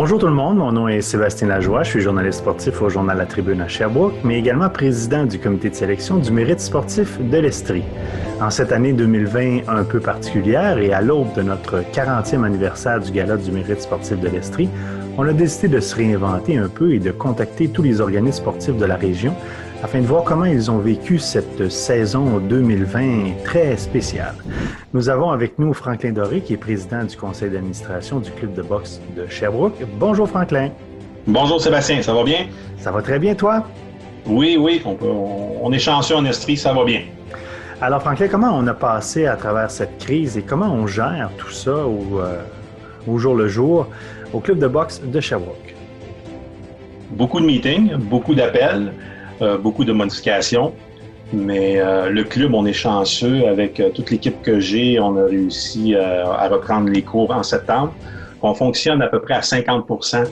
Bonjour tout le monde, mon nom est Sébastien Lajoie, je suis journaliste sportif au journal La Tribune à Sherbrooke, mais également président du comité de sélection du mérite sportif de l'Estrie. En cette année 2020 un peu particulière et à l'aube de notre 40e anniversaire du Gala du mérite sportif de l'Estrie, on a décidé de se réinventer un peu et de contacter tous les organismes sportifs de la région afin de voir comment ils ont vécu cette saison 2020 très spéciale. Nous avons avec nous Franklin Doré, qui est président du conseil d'administration du club de boxe de Sherbrooke. Bonjour Franklin. Bonjour Sébastien, ça va bien? Ça va très bien, toi? Oui, on est chanceux en Estrie, ça va bien. Alors Franklin, comment on a passé à travers cette crise et comment on gère tout ça au jour le jour au club de boxe de Sherbrooke? Beaucoup de meetings, beaucoup d'appels, beaucoup de modifications, mais le club, on est chanceux avec toute l'équipe que j'ai. On a réussi à reprendre les cours en septembre. On fonctionne à peu près à 50%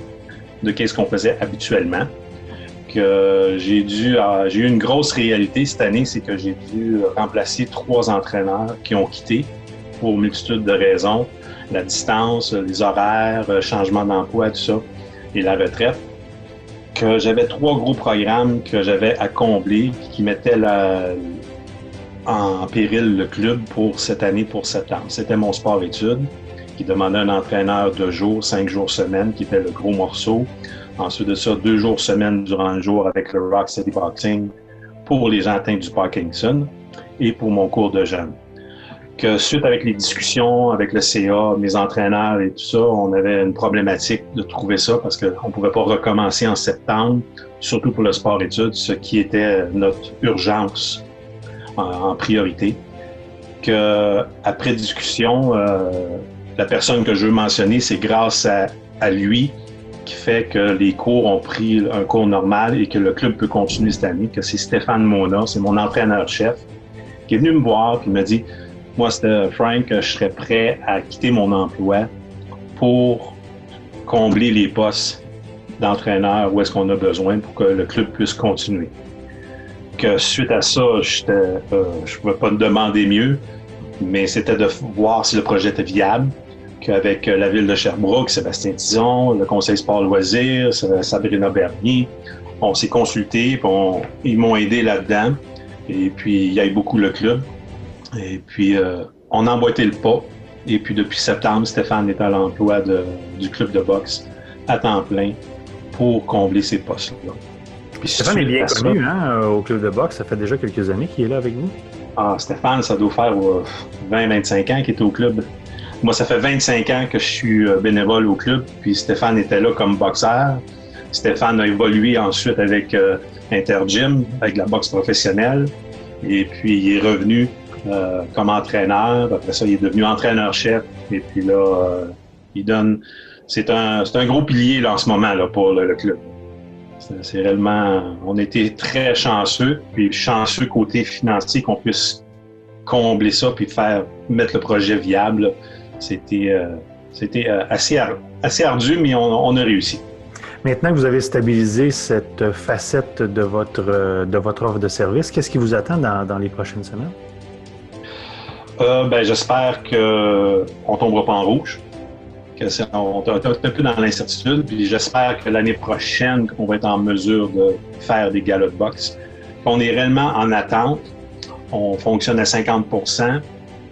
de ce qu'on faisait habituellement. J'ai eu une grosse réalité cette année, c'est que j'ai dû remplacer 3 entraîneurs qui ont quitté pour une multitude de raisons. La distance, les horaires, changement d'emploi, tout ça, et la retraite. Que j'avais 3 gros programmes que j'avais à combler qui mettaient en péril le club pour cette année, pour septembre. C'était mon sport-études qui demandait un entraîneur 2 jours, 5 jours semaine, qui était le gros morceau. Ensuite de ça, 2 jours semaine durant le jour avec le Rock Steady Boxing pour les gens atteints du Parkinson et pour mon cours de jeunes. Que suite avec les discussions avec le CA, mes entraîneurs et tout ça, on avait une problématique de trouver ça parce qu'on ne pouvait pas recommencer en septembre, surtout pour le sport-études, ce qui était notre urgence en priorité. Que après discussion, la personne que je veux mentionner, c'est grâce à lui qui fait que les cours ont pris un cours normal et que le club peut continuer cette année, que c'est Stéphane Mona, c'est mon entraîneur-chef, qui est venu me voir et m'a dit « Moi, c'était Frank, je serais prêt à quitter mon emploi pour combler les postes d'entraîneur où est-ce qu'on a besoin pour que le club puisse continuer. » Que suite à ça, je ne pouvais pas me demander mieux, mais c'était de voir si le projet était viable. Qu'avec la ville de Sherbrooke, Sébastien Tison, le conseil sport-loisirs, Sabrina Bernier, on s'est consulté, puis ils m'ont aidé là-dedans. Et puis, il y a eu beaucoup le club. Et puis, on a emboîté le pas. Et puis, depuis septembre, Stéphane est à l'emploi du club de boxe à temps plein pour combler ces postes-là. Puis, Stéphane est bien connu au club de boxe. Ça fait déjà quelques années qu'il est là avec vous. Ah, Stéphane, ça doit faire 20-25 ans qu'il est au club. Moi, ça fait 25 ans que je suis bénévole au club, puis Stéphane était là comme boxeur. Stéphane a évolué ensuite avec Intergym, avec la boxe professionnelle. Et puis, il est revenu comme entraîneur. Après ça, il est devenu entraîneur-chef. Et puis là, c'est un gros pilier là, en ce moment là, pour le club. C'est réellement... On était très chanceux, puis chanceux côté financier qu'on puisse combler ça puis mettre le projet viable. C'était assez ardu, mais on a réussi. Maintenant que vous avez stabilisé cette facette de votre offre de service, qu'est-ce qui vous attend dans les prochaines semaines? J'espère qu'on ne tombera pas en rouge, on est un peu dans l'incertitude, puis j'espère que l'année prochaine, on va être en mesure de faire des galas de boxe. On est réellement en attente, on fonctionne à 50%.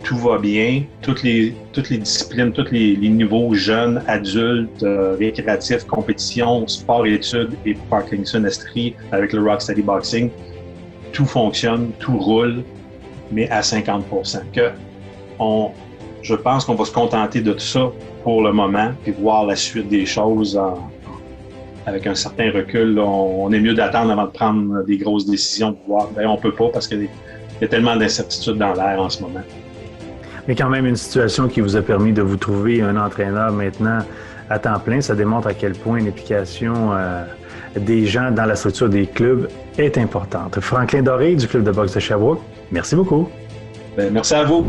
Tout va bien, toutes les disciplines, tous les niveaux, jeunes, adultes, récréatifs, compétition, sport et études et Parkinson Estrie avec le Rock Steady Boxing, tout fonctionne, tout roule, mais à 50%. Je pense qu'on va se contenter de tout ça pour le moment, puis voir la suite des choses avec un certain recul. Là, on est mieux d'attendre avant de prendre des grosses décisions pour voir. On peut pas parce qu'il y a tellement d'incertitudes dans l'air en ce moment. Mais quand même une situation qui vous a permis de vous trouver un entraîneur maintenant à temps plein, ça démontre à quel point l'implication des gens dans la structure des clubs est importante. Franklin Doré du club de boxe de Sherbrooke, merci beaucoup. Merci à vous.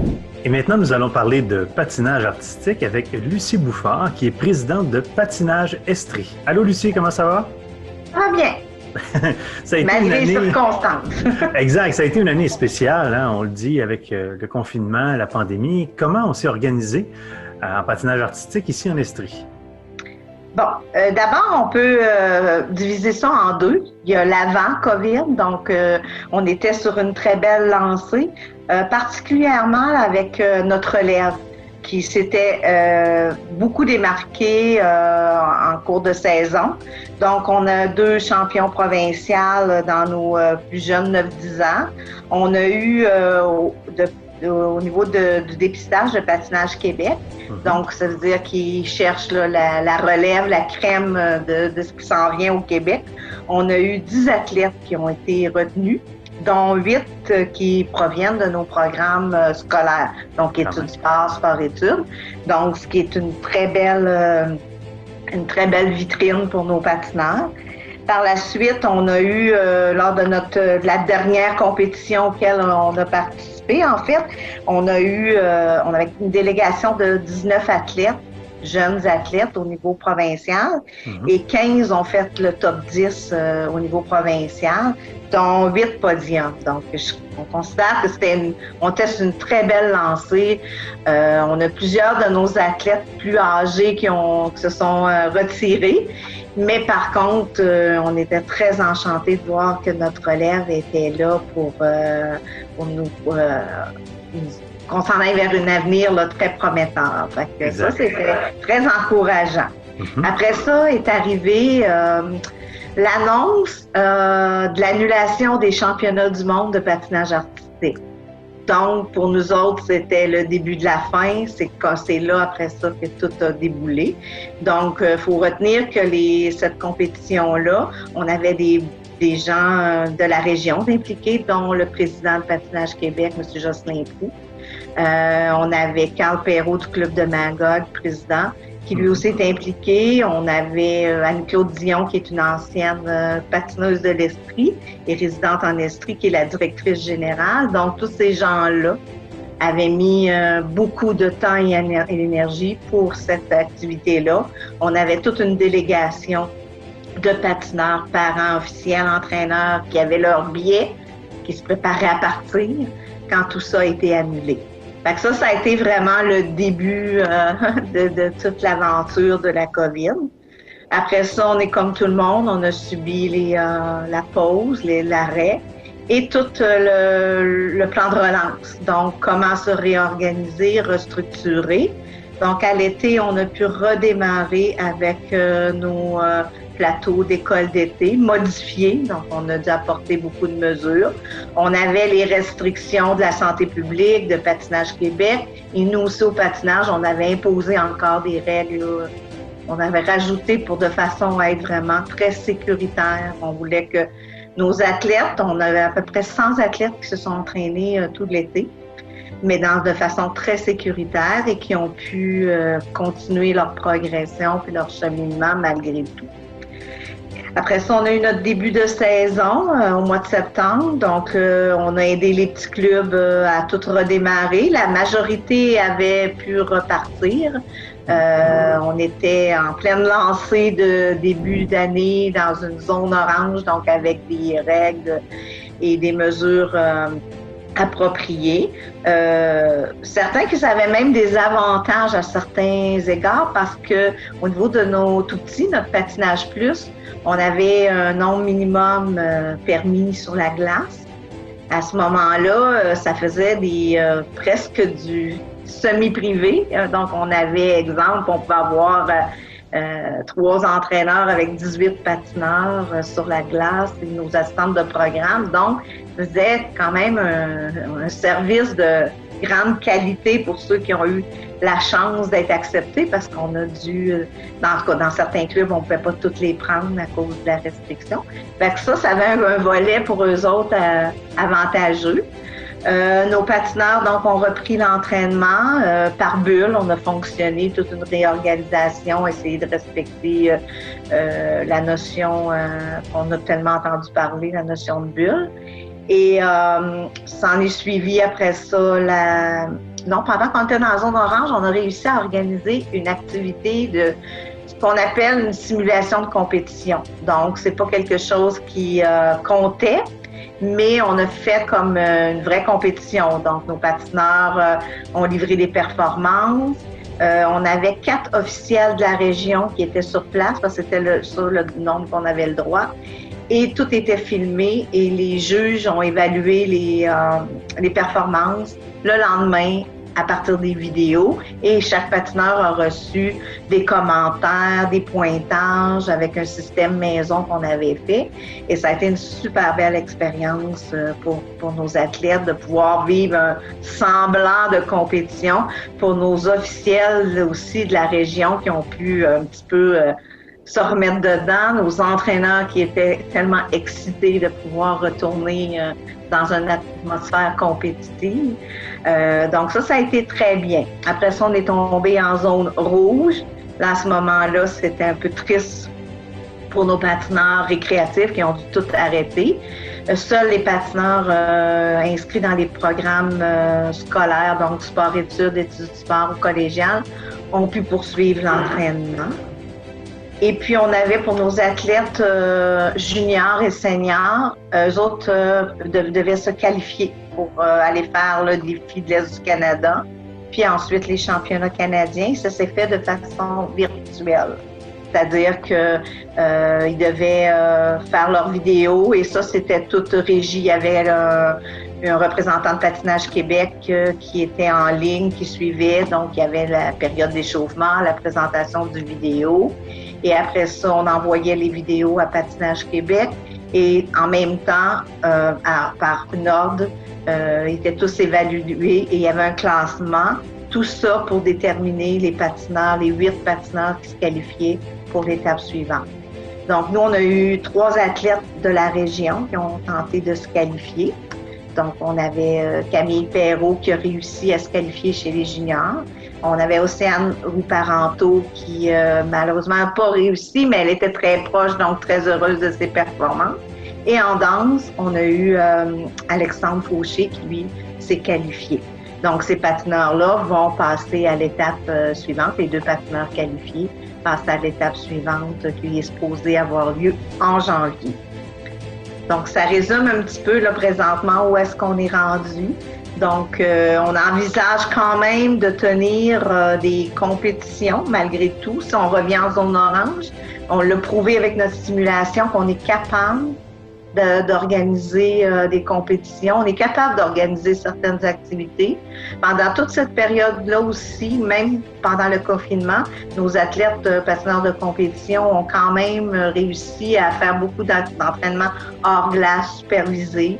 Et maintenant, nous allons parler de patinage artistique avec Lucie Bouffard, qui est présidente de Patinage Estrie. Allô Lucie, comment ça va? Ça va bien. Ça a été malgré les circonstances. Exact, ça a été une année spéciale, hein, on le dit, avec le confinement, la pandémie. Comment on s'est organisé en patinage artistique ici en Estrie? Bon, d'abord, on peut diviser ça en deux. Il y a l'avant-COVID, donc on était sur une très belle lancée, particulièrement avec notre relève qui s'était beaucoup démarqué en cours de saison. Donc, on a 2 champions provinciaux dans nos plus jeunes 9-10 ans. On a eu au niveau du dépistage de Patinage Québec. Donc, ça veut dire qu'ils cherchent là, la relève, la crème de ce qui s'en vient au Québec. On a eu 10 athlètes qui ont été retenus, dont 8 qui proviennent de nos programmes scolaires, donc études sport-études. Donc, ce qui est une très belle vitrine pour nos patineurs. Par la suite, on a eu, lors de la dernière compétition auquel on a participé, en fait, on avait une délégation de 19 athlètes, jeunes athlètes au niveau provincial, et 15 ont fait le top 10 au niveau provincial, dont 8 podiums. Donc, on considère que on teste une très belle lancée. On a plusieurs de nos athlètes plus âgés qui se sont retirés. Mais par contre, on était très enchantés de voir que notre relève était là pour nous qu'on s'en aille vers un avenir là, très prometteur. Fait que ça, c'était très encourageant. Après ça est arrivé l'annonce de l'annulation des championnats du monde de patinage artistique. Donc, pour nous autres, c'était le début de la fin. C'est là, après ça, que tout a déboulé. Donc, il faut retenir que cette compétition-là, on avait des gens de la région impliqués, dont le président de Patinage Québec, M. Jocelyn Proulx. On avait Carl Perrault du Club de Magog, président, qui lui aussi est impliqué. On avait Anne-Claude Dion, qui est une ancienne patineuse de l'Estrie et résidente en Estrie, qui est la directrice générale. Donc, tous ces gens-là avaient mis beaucoup de temps et d'énergie pour cette activité-là. On avait toute une délégation de patineurs, parents, officiels, entraîneurs qui avaient leur billet, qui se préparaient à partir quand tout ça a été annulé. Fait que ça a été vraiment le début de toute l'aventure de la COVID. Après ça, on est comme tout le monde, on a subi la pause, l'arrêt et tout le plan de relance. Donc, comment se réorganiser, restructurer. Donc, à l'été, on a pu redémarrer avec nos plateaux d'école d'été modifiés. Donc, on a dû apporter beaucoup de mesures. On avait les restrictions de la santé publique, de Patinage Québec. Et nous aussi, au patinage, on avait imposé encore des règles. Là. On avait rajouté de façon à être vraiment très sécuritaire. On voulait que nos athlètes, on avait à peu près 100 athlètes qui se sont entraînés tout l'été, mais de façon très sécuritaire et qui ont pu continuer leur progression puis leur cheminement malgré tout. Après ça, on a eu notre début de saison au mois de septembre. Donc, on a aidé les petits clubs à tout redémarrer. La majorité avait pu repartir. On était en pleine lancée de début d'année dans une zone orange, donc avec des règles et des mesures appropriées. Certains qui avaient même des avantages à certains égards parce que au niveau de nos tout petits, notre patinage plus, on avait un nombre minimum permis sur la glace. À ce moment-là, ça faisait presque du semi-privé. Donc, on avait, exemple, on pouvait avoir 3 entraîneurs avec 18 patineurs sur la glace et nos assistantes de programme. Donc, faisait quand même un service de grande qualité pour ceux qui ont eu la chance d'être acceptés parce qu'on a dû, dans certains clubs, on ne pouvait pas toutes les prendre à cause de la restriction. Fait que ça avait un volet pour eux autres avantageux. Nos patineurs, donc, ont repris l'entraînement par bulle. On a fonctionné toute une réorganisation, essayé de respecter la notion qu'on a tellement entendu parler, la notion de bulle. Et s'en est suivi après ça pendant qu'on était dans la zone orange, on a réussi à organiser une activité de ce qu'on appelle une simulation de compétition. Donc, c'est pas quelque chose qui comptait, mais on a fait comme une vraie compétition. Donc, nos patineurs ont livré des performances. On avait 4 officiels de la région qui étaient sur place, parce que c'était sur le nombre qu'on avait le droit. Et tout était filmé et les juges ont évalué les performances le lendemain à partir des vidéos. Et chaque patineur a reçu des commentaires, des pointages avec un système maison qu'on avait fait. Et ça a été une super belle expérience pour nos athlètes de pouvoir vivre un semblant de compétition. Pour nos officiels aussi de la région qui ont pu un petit peu se remettre dedans, nos entraîneurs qui étaient tellement excités de pouvoir retourner dans une atmosphère compétitive. Donc ça a été très bien. Après ça, on est tombé en zone rouge. Là, à ce moment-là, c'était un peu triste pour nos patineurs récréatifs qui ont dû tout arrêter. Seuls les patineurs inscrits dans les programmes scolaires, donc sport-études, études du sport ou collégiales, ont pu poursuivre l'entraînement. Et puis, on avait pour nos athlètes juniors et seniors, eux autres devaient se qualifier pour aller faire le défi de l'Est du Canada, puis ensuite les championnats canadiens. Ça s'est fait de façon virtuelle. C'est-à-dire qu'ils devaient faire leurs vidéos et ça, c'était tout régi. Il y avait un représentant de Patinage Québec qui était en ligne, qui suivait. Donc, il y avait la période d'échauffement, la présentation du vidéo. Et après ça, on envoyait les vidéos à Patinage Québec. Et en même temps, par une ordre, ils étaient tous évalués et il y avait un classement. Tout ça pour déterminer les patineurs, les 8 patineurs qui se qualifiaient pour l'étape suivante. Donc, nous, on a eu 3 athlètes de la région qui ont tenté de se qualifier. Donc, on avait Camille Perrault qui a réussi à se qualifier chez les juniors. On avait Océane Roux-Parenteau qui, malheureusement, n'a pas réussi, mais elle était très proche, donc très heureuse de ses performances. Et en danse, on a eu Alexandre Fauché qui, lui, s'est qualifié. Donc, ces patineurs-là vont passer à l'étape suivante. Les 2 patineurs qualifiés passent à l'étape suivante qui est supposée avoir lieu en janvier. Donc, ça résume un petit peu là, présentement où est-ce qu'on est rendu. Donc, on envisage quand même de tenir des compétitions malgré tout. Si on revient en zone orange, on l'a prouvé avec notre simulation qu'on est capable d'organiser des compétitions. On est capable d'organiser certaines activités. Pendant toute cette période-là aussi, même pendant le confinement, nos athlètes patineurs de compétition ont quand même réussi à faire beaucoup d'entraînements hors glace, supervisés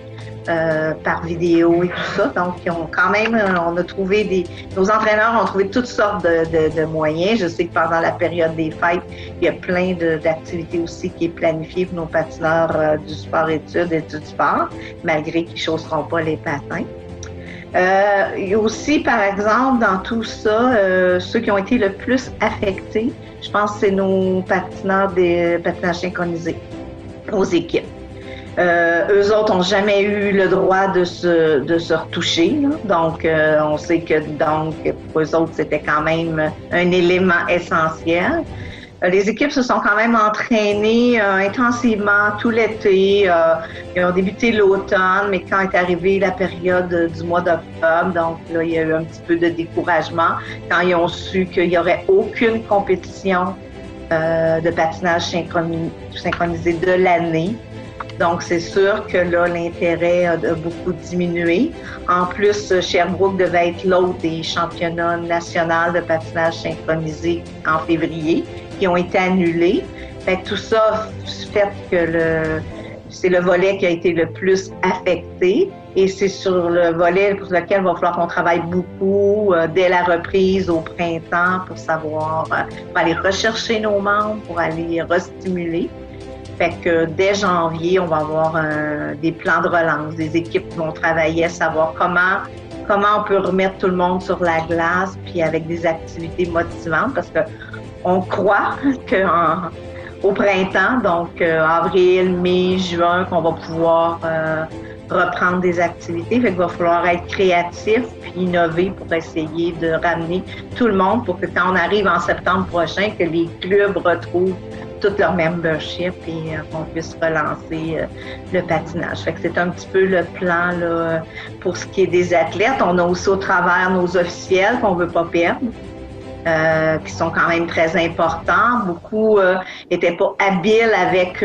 par vidéo et tout ça. Donc, on a trouvé nos entraîneurs ont trouvé toutes sortes de moyens. Je sais que pendant la période des fêtes, il y a plein d'activités aussi qui est planifiée pour nos patineurs du sport-études et du sport, malgré qu'ils ne chausseront pas les patins. Il y a aussi, par exemple, dans tout ça, ceux qui ont été le plus affectés, je pense que c'est nos patineurs des patinages synchronisés, nos équipes. Eux autres n'ont jamais eu le droit de se retoucher. Là. Donc, on sait que pour eux autres, c'était quand même un élément essentiel. Les équipes se sont quand même entraînées intensivement tout l'été. Ils ont débuté l'automne, mais quand est arrivée la période du mois d'octobre, donc là, il y a eu un petit peu de découragement quand ils ont su qu'il n'y aurait aucune compétition de patinage synchronisé de l'année. Donc, c'est sûr que là, l'intérêt a beaucoup diminué. En plus, Sherbrooke devait être l'hôte des championnats nationaux de patinage synchronisé en février, qui ont été annulés. Fait que tout ça fait que c'est le volet qui a été le plus affecté. Et c'est sur le volet pour lequel il va falloir qu'on travaille beaucoup dès la reprise au printemps pour aller rechercher nos membres, pour aller restimuler. Fait que dès janvier, on va avoir des plans de relance, des équipes qui vont travailler à savoir comment on peut remettre tout le monde sur la glace, puis avec des activités motivantes, parce que on croit qu'au printemps, donc avril, mai, juin, qu'on va pouvoir reprendre des activités. Fait qu'il va falloir être créatif puis innover pour essayer de ramener tout le monde pour que quand on arrive en septembre prochain, que les clubs retrouvent tout leur membership et qu'on puisse relancer le patinage. Fait que c'est un petit peu le plan là, pour ce qui est des athlètes. On a aussi au travers nos officiels qu'on ne veut pas perdre. qui sont quand même très importants. Beaucoup n'étaient pas habiles avec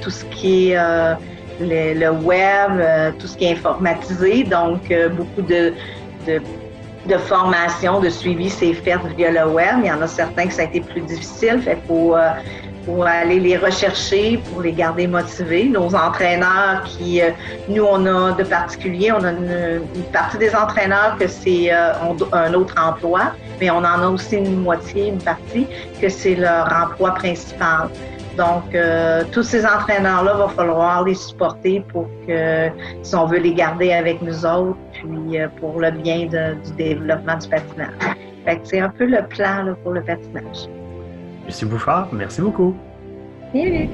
tout ce qui est le web, tout ce qui est informatisé. Donc, beaucoup de formation, de suivi s'est fait via le web. Il y en a certains que ça a été plus difficile. Fait qu'il faut aller les rechercher, pour les garder motivés. Nos entraîneurs qui, nous, on a de particulier, on a une partie des entraîneurs que c'est un autre emploi, mais on en a aussi une partie que c'est leur emploi principal. Donc, tous ces entraîneurs-là, va falloir les supporter pour que, si on veut les garder avec nous autres, puis pour le bien du développement du patinage. Fait que c'est un peu le plan là, pour le patinage. Lucie Bouchard, merci beaucoup. Bienvenue.